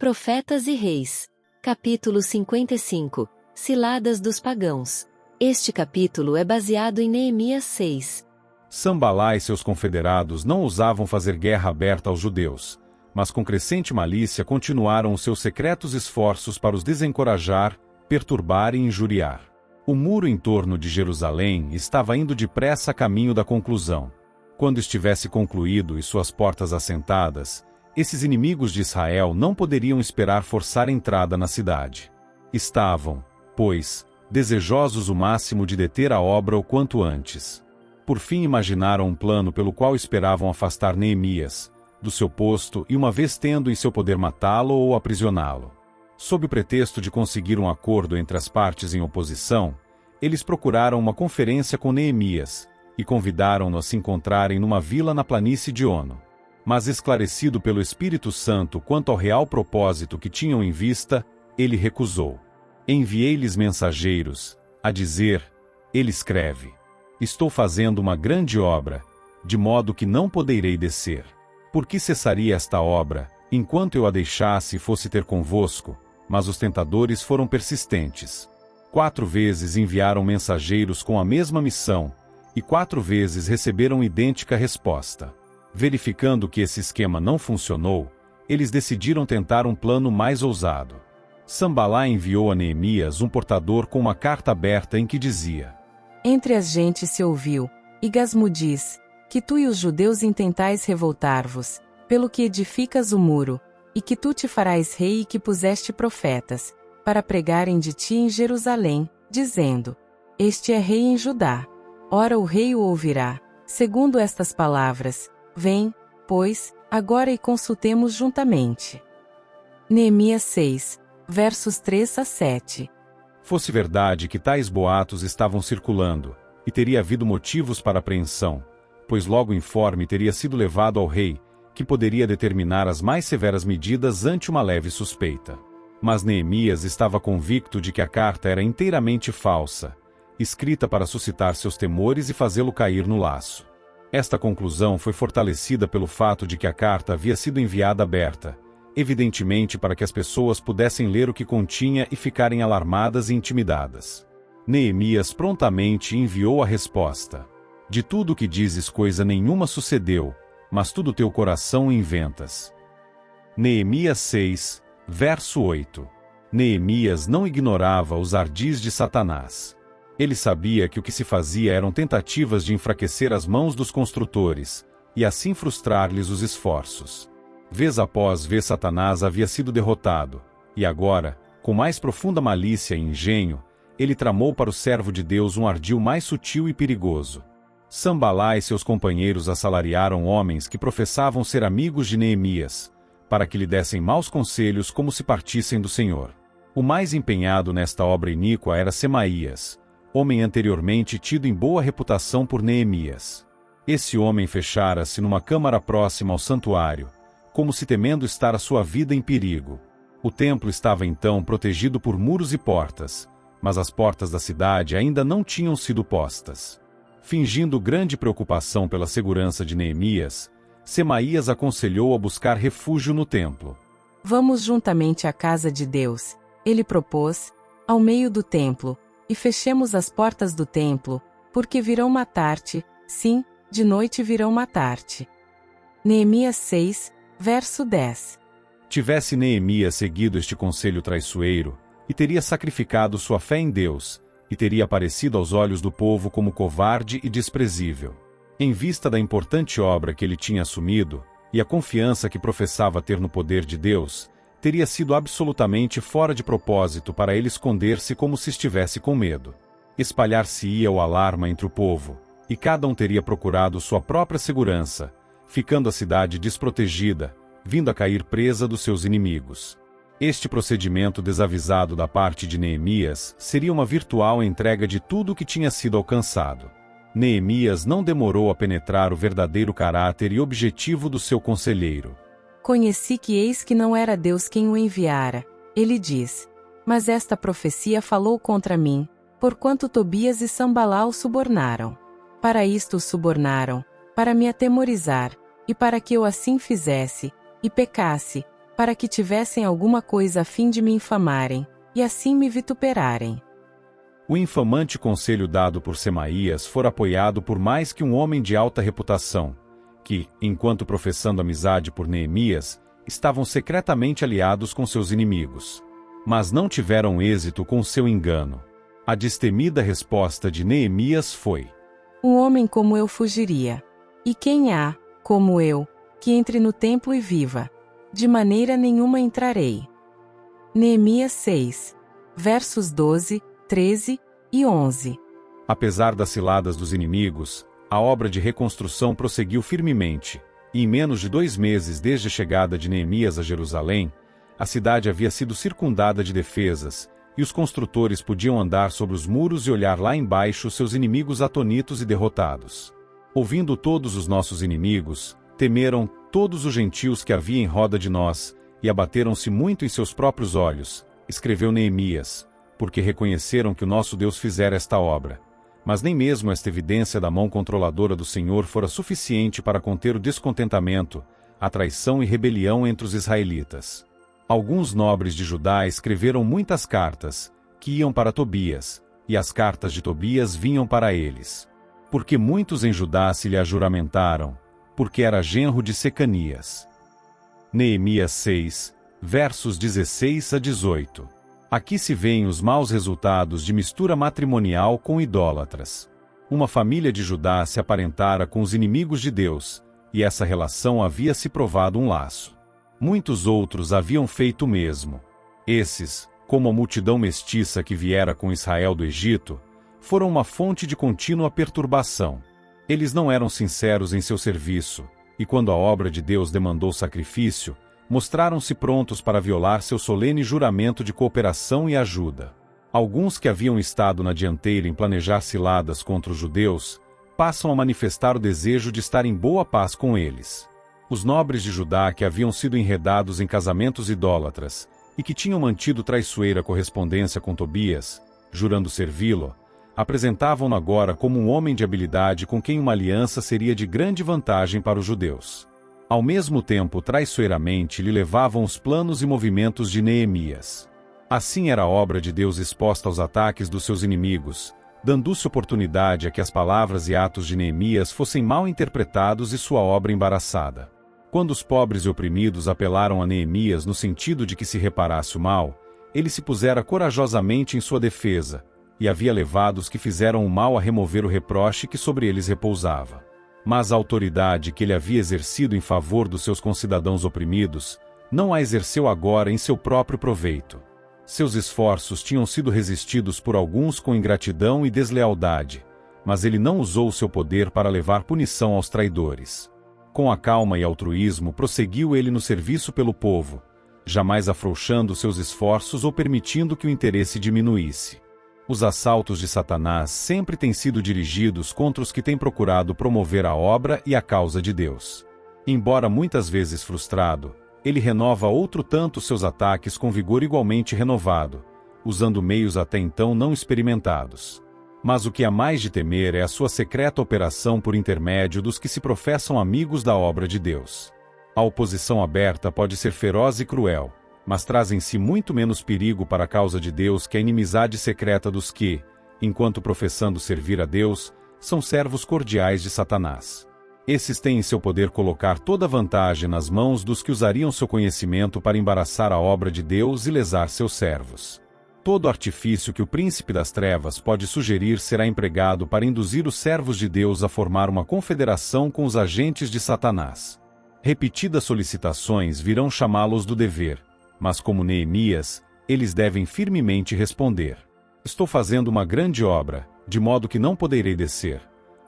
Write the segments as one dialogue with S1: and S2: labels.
S1: Profetas e Reis. Capítulo 55. Ciladas dos pagãos. Este capítulo é baseado em Neemias 6.
S2: Sambalá e seus confederados não ousavam fazer guerra aberta aos judeus, mas com crescente malícia continuaram os seus secretos esforços para os desencorajar, perturbar e injuriar. O muro em torno de Jerusalém estava indo depressa a caminho da conclusão. Quando estivesse concluído e suas portas assentadas, esses inimigos de Israel não poderiam esperar forçar entrada na cidade. Estavam, pois, desejosos o máximo de deter a obra o quanto antes. Por fim imaginaram um plano pelo qual esperavam afastar Neemias do seu posto e uma vez tendo em seu poder matá-lo ou aprisioná-lo. Sob o pretexto de conseguir um acordo entre as partes em oposição, eles procuraram uma conferência com Neemias e convidaram-no a se encontrarem numa vila na planície de Ono. Mas esclarecido pelo Espírito Santo quanto ao real propósito que tinham em vista, ele recusou. Enviei-lhes mensageiros, a dizer, ele escreve: estou fazendo uma grande obra, de modo que não poderei descer. Por que cessaria esta obra, enquanto eu a deixasse e fosse ter convosco? Mas os tentadores foram persistentes. 4 vezes enviaram mensageiros com a mesma missão, e 4 vezes receberam idêntica resposta. Verificando que esse esquema não funcionou, eles decidiram tentar um plano mais ousado. Sambalá enviou a Neemias um portador com uma carta aberta em que dizia:
S3: Entre as gentes se ouviu, e Gasmu diz, que tu e os judeus intentais revoltar-vos, pelo que edificas o muro, e que tu te farás rei e que puseste profetas, para pregarem de ti em Jerusalém, dizendo: Este é rei em Judá. Ora o rei o ouvirá, segundo estas palavras: Vem, pois, agora e consultemos juntamente. Neemias 6, versos 3 a 7.
S2: Fosse verdade que tais boatos estavam circulando, e teria havido motivos para apreensão, pois logo o informe teria sido levado ao rei, que poderia determinar as mais severas medidas ante uma leve suspeita. Mas Neemias estava convicto de que a carta era inteiramente falsa, escrita para suscitar seus temores e fazê-lo cair no laço. Esta conclusão foi fortalecida pelo fato de que a carta havia sido enviada aberta, evidentemente para que as pessoas pudessem ler o que continha e ficarem alarmadas e intimidadas. Neemias prontamente enviou a resposta: De tudo o que dizes coisa nenhuma sucedeu, mas tudo teu coração inventas. Neemias 6, verso 8. Neemias não ignorava os ardis de Satanás. Ele sabia que o que se fazia eram tentativas de enfraquecer as mãos dos construtores, e assim frustrar-lhes os esforços. Vez após vez Satanás havia sido derrotado, e agora, com mais profunda malícia e engenho, ele tramou para o servo de Deus um ardil mais sutil e perigoso. Sambalá e seus companheiros assalariaram homens que professavam ser amigos de Neemias, para que lhe dessem maus conselhos como se partissem do Senhor. O mais empenhado nesta obra iníqua era Semaías, homem anteriormente tido em boa reputação por Neemias. Esse homem fechara-se numa câmara próxima ao santuário, como se temendo estar a sua vida em perigo. O templo estava então protegido por muros e portas, mas as portas da cidade ainda não tinham sido postas. Fingindo grande preocupação pela segurança de Neemias, Semaías aconselhou a buscar refúgio no templo.
S3: Vamos juntamente à casa de Deus, ele propôs, ao meio do templo, e fechemos as portas do templo, porque virão matar-te, sim, de noite virão matar-te. Neemias 6, verso 10.
S2: Tivesse Neemias seguido este conselho traiçoeiro, e teria sacrificado sua fé em Deus, e teria aparecido aos olhos do povo como covarde e desprezível. Em vista da importante obra que ele tinha assumido, e a confiança que professava ter no poder de Deus, teria sido absolutamente fora de propósito para ele esconder-se como se estivesse com medo. Espalhar-se-ia o alarma entre o povo, e cada um teria procurado sua própria segurança, ficando a cidade desprotegida, vindo a cair presa dos seus inimigos. Este procedimento desavisado da parte de Neemias seria uma virtual entrega de tudo o que tinha sido alcançado. Neemias não demorou a penetrar o verdadeiro caráter e objetivo do seu conselheiro.
S3: Conheci que eis que não era Deus quem o enviara, ele diz. Mas esta profecia falou contra mim, porquanto Tobias e Sambalá o subornaram. Para isto o subornaram, para me atemorizar, e para que eu assim fizesse, e pecasse, para que tivessem alguma coisa a fim de me infamarem, e assim me vituperarem.
S2: O infamante conselho dado por Semaías fora apoiado por mais que um homem de alta reputação, que, enquanto professando amizade por Neemias, estavam secretamente aliados com seus inimigos. Mas não tiveram êxito com seu engano. A destemida resposta de Neemias foi:
S3: Um homem como eu fugiria. E quem há, como eu, que entre no templo e viva? De maneira nenhuma entrarei. Neemias 6, versos 12, 13 e 11.
S2: Apesar das ciladas dos inimigos, a obra de reconstrução prosseguiu firmemente, e em menos de 2 meses desde a chegada de Neemias a Jerusalém, a cidade havia sido circundada de defesas, e os construtores podiam andar sobre os muros e olhar lá embaixo seus inimigos atonitos e derrotados. Ouvindo todos os nossos inimigos, temeram todos os gentios que havia em roda de nós, e abateram-se muito em seus próprios olhos, escreveu Neemias, porque reconheceram que o nosso Deus fizera esta obra. Mas nem mesmo esta evidência da mão controladora do Senhor fora suficiente para conter o descontentamento, a traição e rebelião entre os israelitas. Alguns nobres de Judá escreveram muitas cartas, que iam para Tobias, e as cartas de Tobias vinham para eles. Porque muitos em Judá se lhe ajuramentaram, porque era genro de Secanias. Neemias 6, versos 16 a 18. Aqui se veem os maus resultados de mistura matrimonial com idólatras. Uma família de Judá se aparentara com os inimigos de Deus, e essa relação havia se provado um laço. Muitos outros haviam feito o mesmo. Esses, como a multidão mestiça que viera com Israel do Egito, foram uma fonte de contínua perturbação. Eles não eram sinceros em seu serviço, e quando a obra de Deus demandou sacrifício, mostraram-se prontos para violar seu solene juramento de cooperação e ajuda. Alguns que haviam estado na dianteira em planejar ciladas contra os judeus, passam a manifestar o desejo de estar em boa paz com eles. Os nobres de Judá que haviam sido enredados em casamentos idólatras, e que tinham mantido traiçoeira correspondência com Tobias, jurando servi-lo, apresentavam-no agora como um homem de habilidade com quem uma aliança seria de grande vantagem para os judeus. Ao mesmo tempo, traiçoeiramente, lhe levavam os planos e movimentos de Neemias. Assim era a obra de Deus exposta aos ataques dos seus inimigos, dando-se oportunidade a que as palavras e atos de Neemias fossem mal interpretados e sua obra embaraçada. Quando os pobres e oprimidos apelaram a Neemias no sentido de que se reparasse o mal, ele se pusera corajosamente em sua defesa, e havia levado os que fizeram o mal a remover o reproche que sobre eles repousava. Mas a autoridade que ele havia exercido em favor dos seus concidadãos oprimidos, não a exerceu agora em seu próprio proveito. Seus esforços tinham sido resistidos por alguns com ingratidão e deslealdade, mas ele não usou o seu poder para levar punição aos traidores. Com a calma e altruísmo prosseguiu ele no serviço pelo povo, jamais afrouxando seus esforços ou permitindo que o interesse diminuísse. Os assaltos de Satanás sempre têm sido dirigidos contra os que têm procurado promover a obra e a causa de Deus. Embora muitas vezes frustrado, ele renova outro tanto seus ataques com vigor igualmente renovado, usando meios até então não experimentados. Mas o que há mais de temer é a sua secreta operação por intermédio dos que se professam amigos da obra de Deus. A oposição aberta pode ser feroz e cruel, mas traz em si muito menos perigo para a causa de Deus que a inimizade secreta dos que, enquanto professando servir a Deus, são servos cordiais de Satanás. Esses têm em seu poder colocar toda a vantagem nas mãos dos que usariam seu conhecimento para embaraçar a obra de Deus e lesar seus servos. Todo artifício que o príncipe das trevas pode sugerir será empregado para induzir os servos de Deus a formar uma confederação com os agentes de Satanás. Repetidas solicitações virão chamá-los do dever, mas como Neemias, eles devem firmemente responder: estou fazendo uma grande obra, de modo que não poderei descer.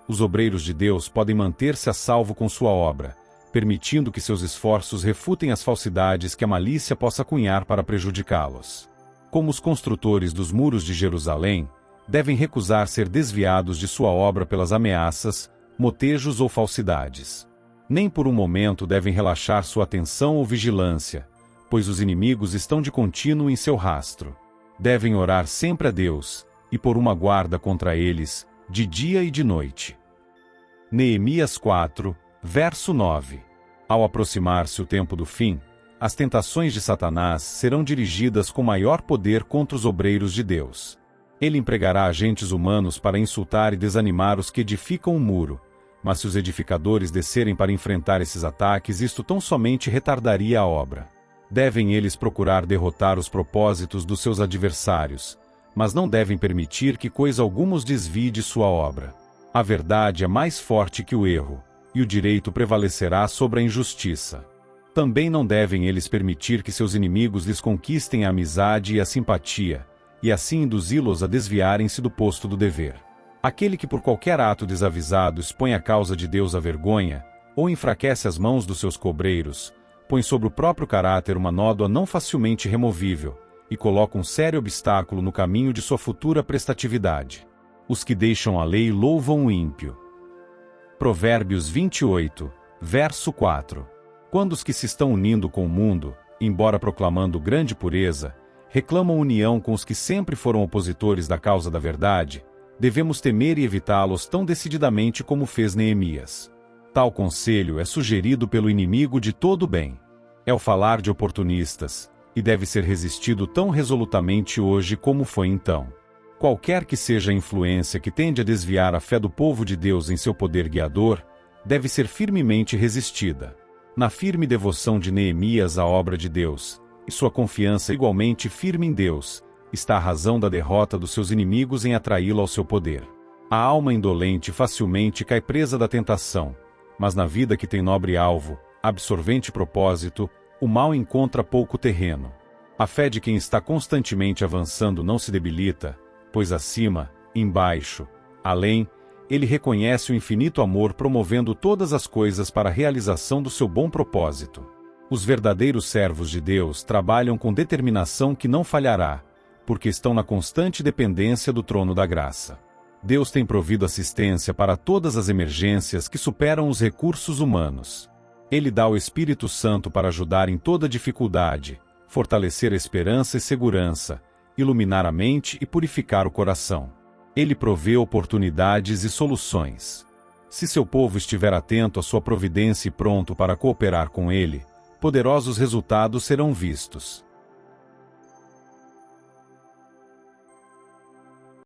S2: Os obreiros de Deus podem manter-se a salvo com sua obra, permitindo que seus esforços refutem as falsidades que a malícia possa cunhar para prejudicá-los. Como os construtores dos muros de Jerusalém, devem recusar ser desviados de sua obra pelas ameaças, motejos ou falsidades. Nem por um momento devem relaxar sua atenção ou vigilância, pois os inimigos estão de contínuo em seu rastro. Devem orar sempre a Deus, e pôr uma guarda contra eles, de dia e de noite. Neemias 4, verso 9. Ao aproximar-se o tempo do fim, as tentações de Satanás serão dirigidas com maior poder contra os obreiros de Deus. Ele empregará agentes humanos para insultar e desanimar os que edificam o muro, mas se os edificadores descerem para enfrentar esses ataques, isto tão somente retardaria a obra. Devem eles procurar derrotar os propósitos dos seus adversários, mas não devem permitir que coisa alguma os desvie de sua obra. A verdade é mais forte que o erro, e o direito prevalecerá sobre a injustiça. Também não devem eles permitir que seus inimigos lhes conquistem a amizade e a simpatia, e assim induzi-los a desviarem-se do posto do dever. Aquele que por qualquer ato desavisado expõe a causa de Deus à vergonha, ou enfraquece as mãos dos seus cobreiros, põe sobre o próprio caráter uma nódoa não facilmente removível, e coloca um sério obstáculo no caminho de sua futura prestatividade. Os que deixam a lei louvam o ímpio. Provérbios 28, verso 4. Quando os que se estão unindo com o mundo, embora proclamando grande pureza, reclamam união com os que sempre foram opositores da causa da verdade, devemos temer e evitá-los tão decididamente como fez Neemias. Tal conselho é sugerido pelo inimigo de todo o bem. É o falar de oportunistas, e deve ser resistido tão resolutamente hoje como foi então. Qualquer que seja a influência que tende a desviar a fé do povo de Deus em seu poder guiador, deve ser firmemente resistida. Na firme devoção de Neemias à obra de Deus, e sua confiança igualmente firme em Deus, está a razão da derrota dos seus inimigos em atraí-lo ao seu poder. A alma indolente facilmente cai presa da tentação, mas na vida que tem nobre alvo, absorvente propósito, o mal encontra pouco terreno. A fé de quem está constantemente avançando não se debilita, pois acima, embaixo, além, ele reconhece o infinito amor promovendo todas as coisas para a realização do seu bom propósito. Os verdadeiros servos de Deus trabalham com determinação que não falhará, porque estão na constante dependência do trono da graça. Deus tem provido assistência para todas as emergências que superam os recursos humanos. Ele dá o Espírito Santo para ajudar em toda dificuldade, fortalecer a esperança e segurança, iluminar a mente e purificar o coração. Ele provê oportunidades e soluções. Se seu povo estiver atento à sua providência e pronto para cooperar com ele, poderosos resultados serão vistos.